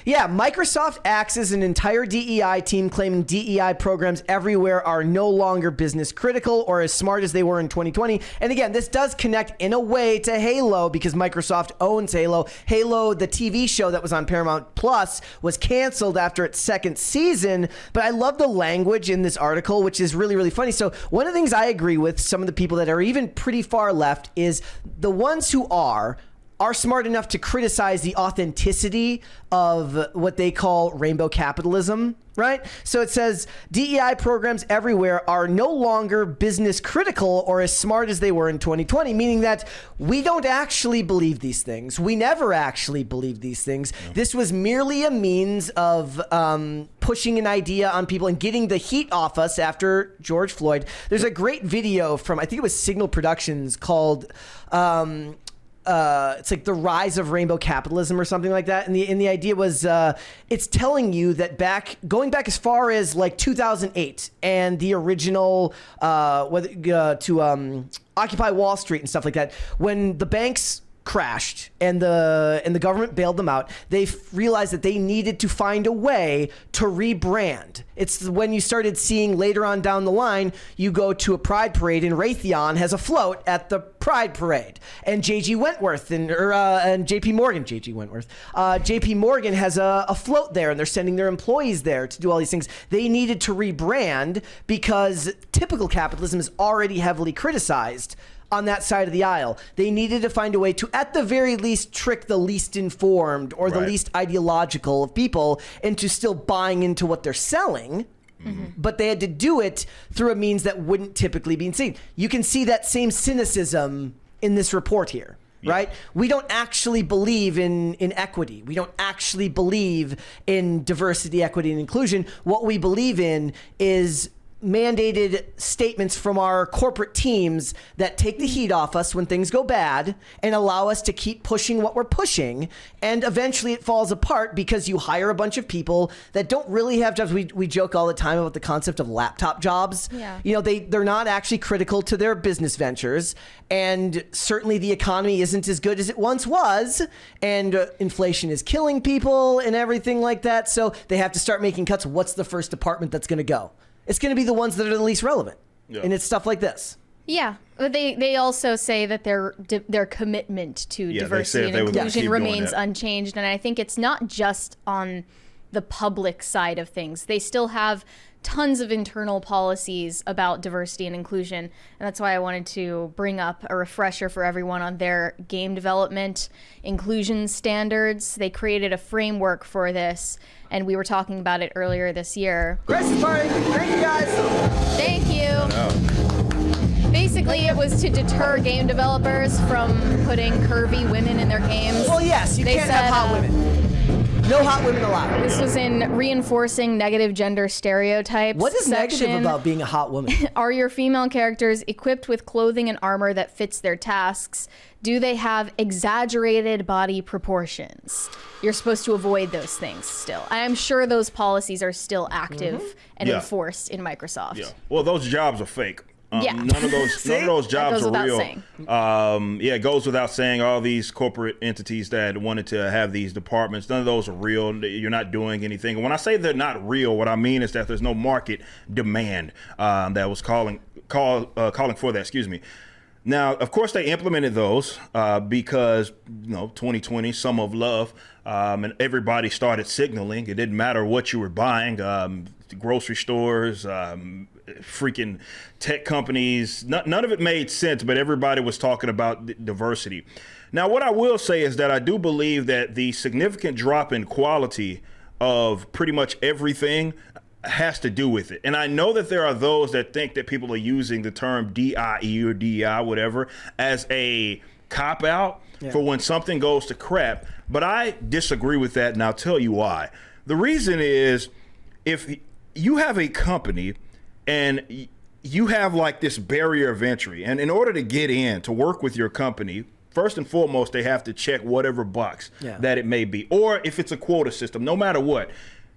Yeah, Microsoft acts as an entire DEI team, claiming DEI programs everywhere are no longer business critical or as smart as they were in 2020. And again, this does connect in a way to Halo because Microsoft owns Halo. Halo, the TV show that was on Paramount Plus, was canceled after its second season. But I love the language in this article, which is really, really funny. So one of the things I agree with some of the people that are even pretty far left is the ones who are smart enough to criticize the authenticity of what they call rainbow capitalism, right? So it says DEI programs everywhere are no longer business critical or as smart as they were in 2020, meaning that we don't actually believe these things. We never actually believed these things. Yeah. This was merely a means of pushing an idea on people and getting the heat off us after George Floyd. There's a great video from, I think it was Signal Productions called... it's like the rise of rainbow capitalism or something like that. And the idea was it's telling you that going back as far as like 2008 and the original to Occupy Wall Street and stuff like that, when the banks crashed and the government bailed them out, they realized that they needed to find a way to rebrand. It's when you started seeing later on down the line, you go to a pride parade and Raytheon has a float at the pride parade, and JP Morgan has a float there, and they're sending their employees there to do all these things. They needed to rebrand because typical capitalism is already heavily criticized on that side of the aisle. They needed to find a way to, at the very least, trick the least informed or the least ideological of people into still buying into what they're selling. Mm-hmm. But they had to do it through a means that wouldn't typically be seen. You can see that same cynicism in this report here. Yeah. Right? We don't actually believe in equity. We don't actually believe in diversity, equity, and inclusion. What we believe in is mandated statements from our corporate teams that take the heat off us when things go bad and allow us to keep pushing what we're pushing. And eventually it falls apart because you hire a bunch of people that don't really have jobs. We joke all the time about the concept of laptop jobs. Yeah. You know, they're not actually critical to their business ventures. And certainly the economy isn't as good as it once was. And inflation is killing people and everything like that. So they have to start making cuts. What's the first department that's going to go? It's going to be the ones that are the least relevant. Yeah. And it's stuff like this. Yeah. They also say that their commitment to diversity and inclusion remains unchanged. And I think it's not just on the public side of things. They still have tons of internal policies about diversity and inclusion. And that's why I wanted to bring up a refresher for everyone on their game development inclusion standards. They created a framework for this, and we were talking about it earlier this year. Christmas party! Thank you, guys! Thank you! Basically, it was to deter game developers from putting curvy women in their games. Well, yes, you can't have hot women. No hot women allowed. This was in reinforcing negative gender stereotypes. What is negative about being a hot woman? Are your female characters equipped with clothing and armor that fits their tasks? Do they have exaggerated body proportions? You're supposed to avoid those things still. I'm sure those policies are still active and enforced in Microsoft. Yeah. Well, those jobs are fake. None of those jobs are real. It goes without saying. All these corporate entities that wanted to have these departments, none of those are real. You're not doing anything. And when I say they're not real, what I mean is that there's no market demand that was calling for that. Excuse me. Now, of course, they implemented those because 2020, summer of love, and everybody started signaling. It didn't matter what you were buying. Grocery stores, freaking tech companies, none of it made sense, but everybody was talking about diversity. Now, what I will say is that I do believe that the significant drop in quality of pretty much everything has to do with it. And I know that there are those that think that people are using the term DIE or DEI, whatever, as a cop-out for when something goes to crap. But I disagree with that, and I'll tell you why. The reason is, if you have a company and you have like this barrier of entry, and in order to get in to work with your company, first and foremost, they have to check whatever box that it may be. Or if it's a quota system, no matter what,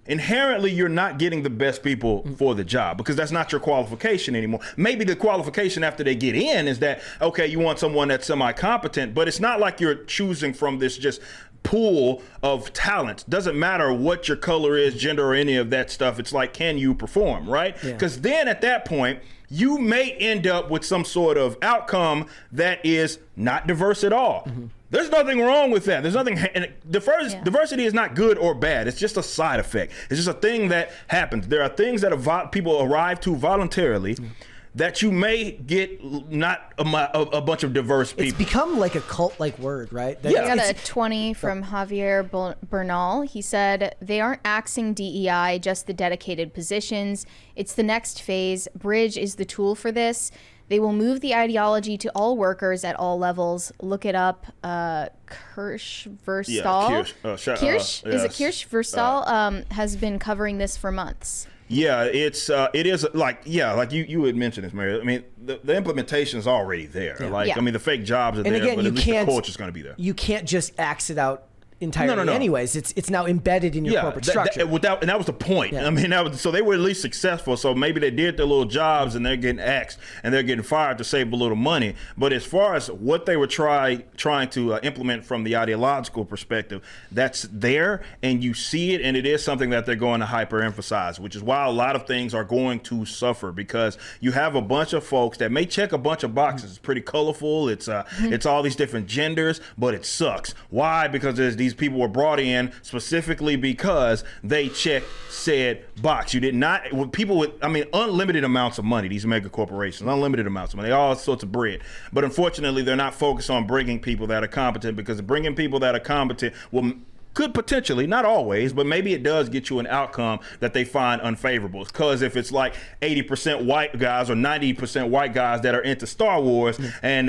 inherently you're not getting the best people for the job because that's not your qualification anymore. Maybe the qualification after they get in is that, okay, you want someone that's semi-competent, but it's not like you're choosing from this just pool of talent. Doesn't matter what your color is, gender, or any of that stuff. It's like, can you perform, right? Because then at that point, you may end up with some sort of outcome that is not diverse at all. There's nothing wrong with that. There's nothing. And diversity is not good or bad. It's just a side effect. It's just a thing that happens. There are things that people arrive to voluntarily that you may get not a bunch of diverse people. It's become like a cult-like word, right? I got a 20 from Javier Bernal. He said, they aren't axing DEI, just the dedicated positions. It's the next phase. Bridge is the tool for this. They will move the ideology to all workers at all levels. Look it up. Kirsch Verstal. Kirsch Verstal has been covering this for months. Yeah, it is like you had mentioned this, Mary. I mean, the implementation is already there. I mean, the fake jobs are there, but at least the culture is going to be there. You can't just axe it out entirely. No. Anyways, it's now embedded in your corporate structure. And that was the point. I mean, so they were at least successful. So maybe they did their little jobs and they're getting axed and they're getting fired to save a little money. But as far as what they were trying to implement from the ideological perspective, that's there and you see it, and it is something that they're going to hyper-emphasize, which is why a lot of things are going to suffer, because you have a bunch of folks that may check a bunch of boxes. It's pretty colorful. It's all these different genders, but it sucks. Why? Because there's these people were brought in specifically because they checked said box. You did not, with people with, unlimited amounts of money, these mega corporations, unlimited amounts of money, all sorts of bread. But unfortunately, they're not focused on bringing people that are competent, because bringing people that are competent could potentially, not always, but maybe it does get you an outcome that they find unfavorable. Because if it's like 80% white guys or 90% white guys that are into Star Wars, and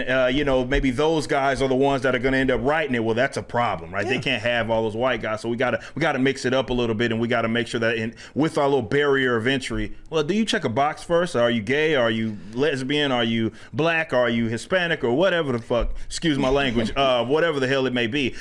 maybe those guys are the ones that are going to end up writing it, well, that's a problem, right? They can't have all those white guys, so we gotta mix it up a little bit, and we gotta make sure that with our little barrier of entry, well, do you check a box first? Are you gay? Are you lesbian? Are you black? Are you Hispanic? Or whatever the fuck? Excuse my language. Whatever the hell it may be.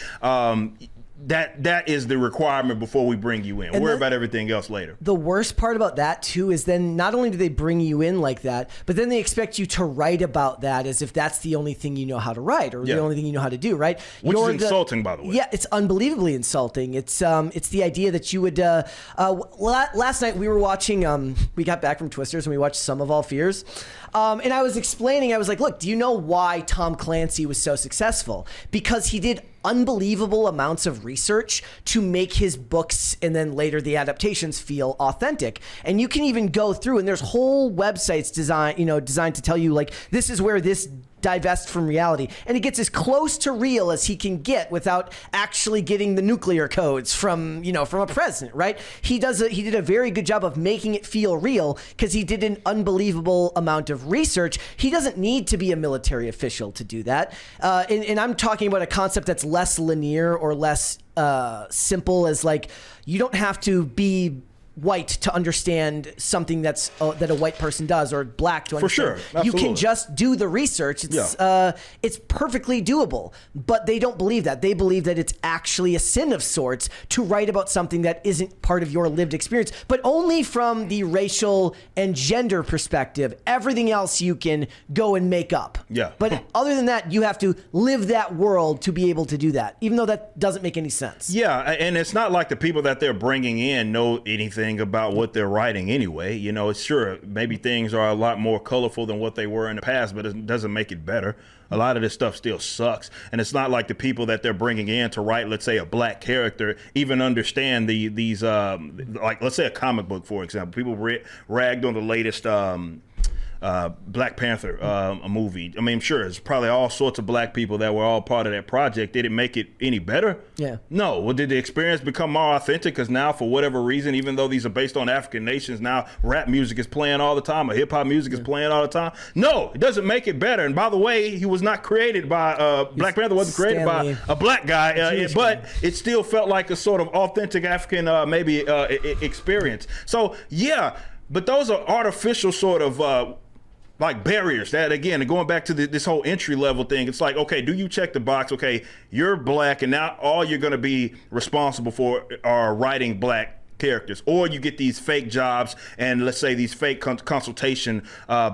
That is the requirement before we bring you in. Worry about everything else later. The worst part about that too is then not only do they bring you in like that, but then they expect you to write about that as if that's the only thing you know how to write, or the only thing you know how to do, right? Which is insulting, by the way. Yeah, it's unbelievably insulting. It's the idea that you would. Last night we were watching. We got back from Twisters and we watched Sum of All Fears. And I was explaining, I was like, look, do you know why Tom Clancy was so successful? Because he did unbelievable amounts of research to make his books and then later the adaptations feel authentic. And you can even go through, and there's whole websites designed to tell you, like, this is where this divest from reality, and it gets as close to real as he can get without actually getting the nuclear codes from a president, right? He did a very good job of making it feel real because he did an unbelievable amount of research. He doesn't need to be a military official to do that, and I'm talking about a concept that's less linear or less simple, as like, you don't have to be white to understand something that a white person does, or black to understand. For sure. Absolutely. You can just do the research. It's perfectly doable, but they don't believe that. They believe that it's actually a sin of sorts to write about something that isn't part of your lived experience, but only from the racial and gender perspective. Everything else you can go and make up. Yeah. But other than that, you have to live that world to be able to do that, even though that doesn't make any sense. Yeah, and it's not like the people that they're bringing in know anything about what they're writing anyway. It's sure, maybe things are a lot more colorful than what they were in the past, but it doesn't make it better. A lot of this stuff still sucks. And it's not like the people that they're bringing in to write, let's say, a black character even understand these like, let's say a comic book, for example. People ragged on the latest Black Panther a movie. I mean, sure, it's probably all sorts of black people that were all part of that project. Did it make it any better? Yeah. No. Well, did the experience become more authentic? Because now, for whatever reason, even though these are based on African nations, now rap music is playing all the time, or hip hop music is playing all the time. No, it doesn't make it better. And by the way, he was not created by Black Panther wasn't created by a black guy, but it still felt like a sort of authentic African experience. So yeah, but those are artificial sort of like barriers that, again, going back to this whole entry level thing. It's like, okay, do you check the box? Okay, you're black, and now all you're going to be responsible for are writing black characters, or you get these fake jobs and let's say these fake consultation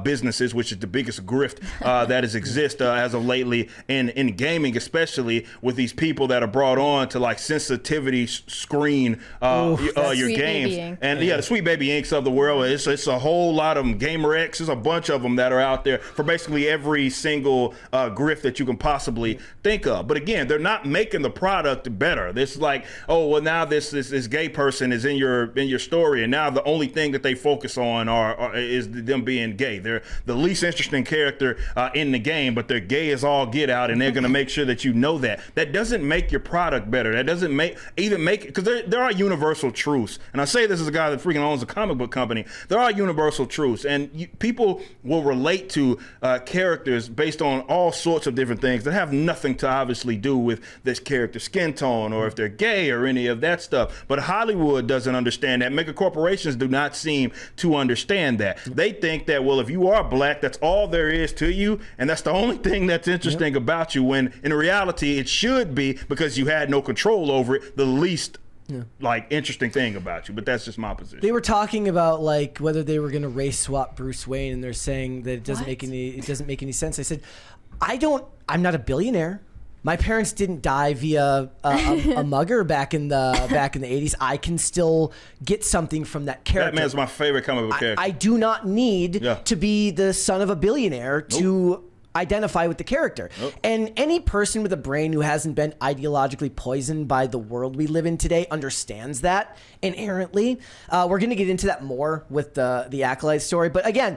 businesses, which is the biggest grift that has exist as of lately in gaming, especially with these people that are brought on to like sensitivity screen your games. And the Sweet Baby Inks of the world. It's a whole lot of them. Gamer X, there's a bunch of them that are out there for basically every single grift that you can possibly think of. But again, they're not making the product better. This like, oh well, now this gay person is in your story, and now the only thing that they focus on is them being gay. They're the least interesting character in the game, but they're gay as all get out, and they're going to make sure that you know that. That doesn't make your product better. That doesn't make because there are universal truths. And I say this as a guy that freaking owns a comic book company. There are universal truths, and people will relate to characters based on all sorts of different things that have nothing to obviously do with this character's skin tone or if they're gay or any of that stuff. But Hollywood doesn't understand that. Mega corporations do not seem to understand that. They think that, well, if you are black, that's all there is to you, and that's the only thing that's interesting about you, when in reality it should be, because you had no control over it, the least like interesting thing about you. But that's just my position. They were talking about like whether they were going to race swap Bruce Wayne, and they're saying that it doesn't make any sense. I said, I'm not a billionaire. My parents didn't die via a mugger back in the 80s. I can still get something from that character. Batman's my favorite comic book character. I do not need to be the son of a billionaire to identify with the character. And any person with a brain who hasn't been ideologically poisoned by the world we live in today understands that inherently. We're going to get into that more with the Acolyte story. But again,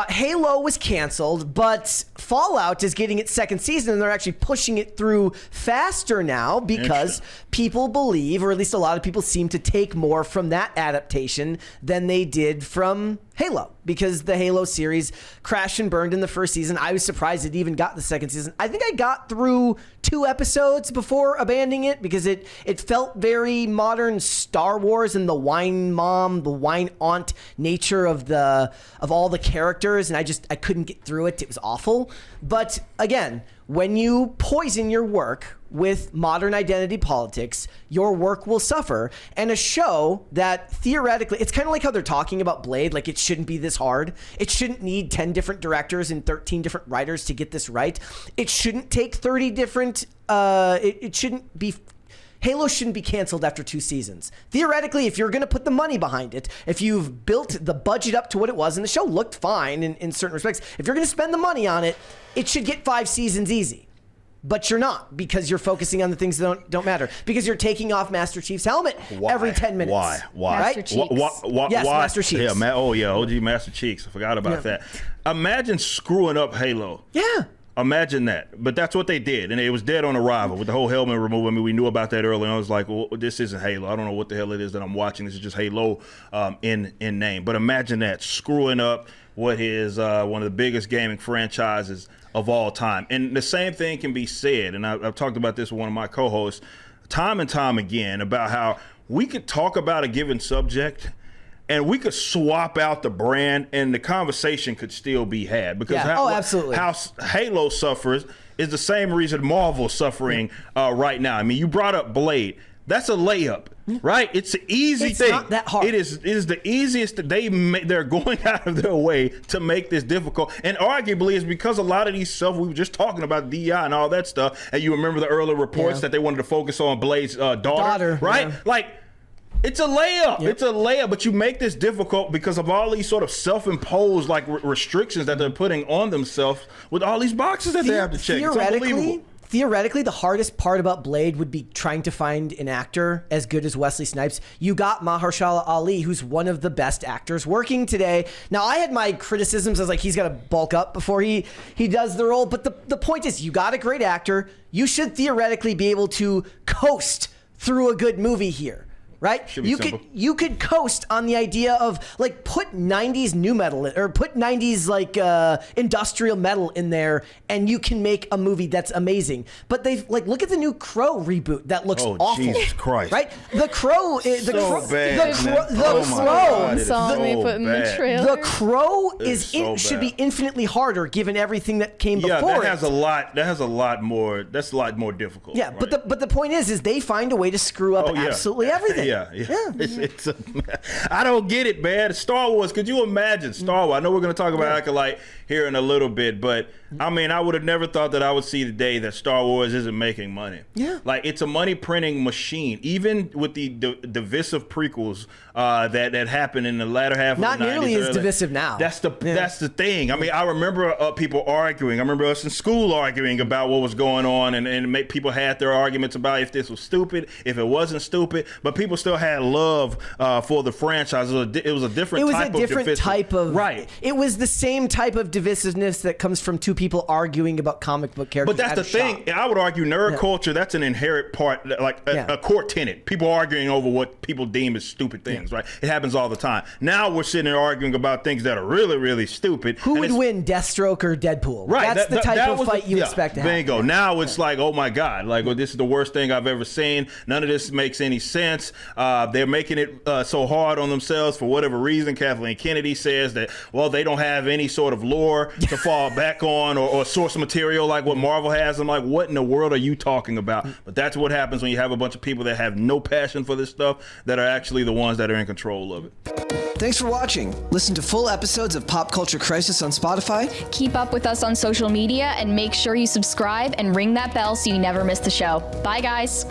Halo was canceled, but Fallout is getting its second season, and they're actually pushing it through faster now because people believe, or at least a lot of people seem to take more from that adaptation than they did from Halo, because the Halo series crashed and burned in the first season. I was surprised it even got the second season. I think I got through 2 episodes before abandoning it because it felt very modern Star Wars and the wine mom, the wine aunt nature of all the characters, and I couldn't get through it. It was awful. But again, when you poison your work with modern identity politics, your work will suffer. And a show that theoretically, it's kind of like how they're talking about Blade, like it shouldn't be this hard. It shouldn't need 10 different directors and 13 different writers to get this right. It shouldn't take 30 different, it shouldn't be, Halo shouldn't be canceled after 2 seasons. Theoretically, if you're going to put the money behind it, if you've built the budget up to what it was, and the show looked fine in certain respects, if you're going to spend the money on it, it should get 5 seasons easy. But you're not, because you're focusing on the things that don't matter. Because you're taking off Master Chief's helmet every 10 minutes. Why? Master Cheeks. Yes, why? Master Cheeks. Yeah, OG Master Cheeks. I forgot about that. Imagine screwing up Halo. Yeah. Imagine that. But that's what they did. And it was dead on arrival with the whole helmet removal. I mean, we knew about that early on. I was like, well, this isn't Halo. I don't know what the hell it is that I'm watching. This is just Halo in name. But imagine that, screwing up what is one of the biggest gaming franchises of all time. And the same thing can be said, and I've talked about this with one of my co-hosts time and time again, about how we could talk about a given subject and we could swap out the brand and the conversation could still be had. Because absolutely. How Halo suffers is the same reason Marvel's suffering right now. I mean, you brought up Blade. That's a layup, right? It's an easy thing. It's not that hard. It is the easiest. They're going out of their way to make this difficult. And arguably it's because a lot of these stuff, we were just talking about DEI and all that stuff. And you remember the earlier reports that they wanted to focus on Blade's daughter, right? Yeah. Like, it's a layup. Yep. It's a layup, but you make this difficult because of all these sort of self-imposed like restrictions that they're putting on themselves with all these boxes that they have to check. It's unbelievable. Theoretically, the hardest part about Blade would be trying to find an actor as good as Wesley Snipes. You got Mahershala Ali, who's one of the best actors working today. Now, I had my criticisms. I was like, he's got to bulk up before he does the role. But the point is, you got a great actor. You should theoretically be able to coast through a good movie here. Right? You could coast on the idea of like put 90s new metal or put 90s like industrial metal in there, and you can make a movie that's amazing. But they've like, look at the new Crow reboot that looks awful. Jesus Christ! Right? The Crow is the Crow. The Crow should be infinitely harder given everything that came before. That has a lot more. That's a lot more difficult. Yeah, right? but the point is they find a way to screw up absolutely everything. yeah. I don't get it, man. Star Wars, could you imagine Star Wars? I know we're going to talk about Acolyte here in a little bit, but I mean, I would have never thought that I would see the day that Star Wars isn't making money. Yeah. Like, it's a money printing machine. Even with the divisive prequels that happened in the latter half of the 90s. Not nearly as divisive now. That's the thing. I mean, I remember people arguing. I remember us in school arguing about what was going on, and people had their arguments about if this was stupid, if it wasn't stupid, but people still had love for the franchise. It was a different type of right. It was the same type of divisiveness that comes from two people arguing about comic book characters. But that's the thing. I would argue nerd culture, that's an inherent part, like a core tenet. People arguing over what people deem as stupid things, right? It happens all the time. Now we're sitting there arguing about things that are really, really stupid. Who would win, Deathstroke or Deadpool? Right. That's the type of fight you expect to have. Bingo. Now it's like, oh my God, like, well, this is the worst thing I've ever seen. None of this makes any sense. They're making it so hard on themselves for whatever reason. Kathleen Kennedy says that, well, they don't have any sort of lore to fall back on or source material like what Marvel has. I'm like, what in the world are you talking about? But that's what happens when you have a bunch of people that have no passion for this stuff that are actually the ones that are in control of it. Thanks for watching. Listen to full episodes of Pop Culture Crisis on Spotify. Keep up with us on social media and make sure you subscribe and ring that bell so you never miss the show. Bye, guys.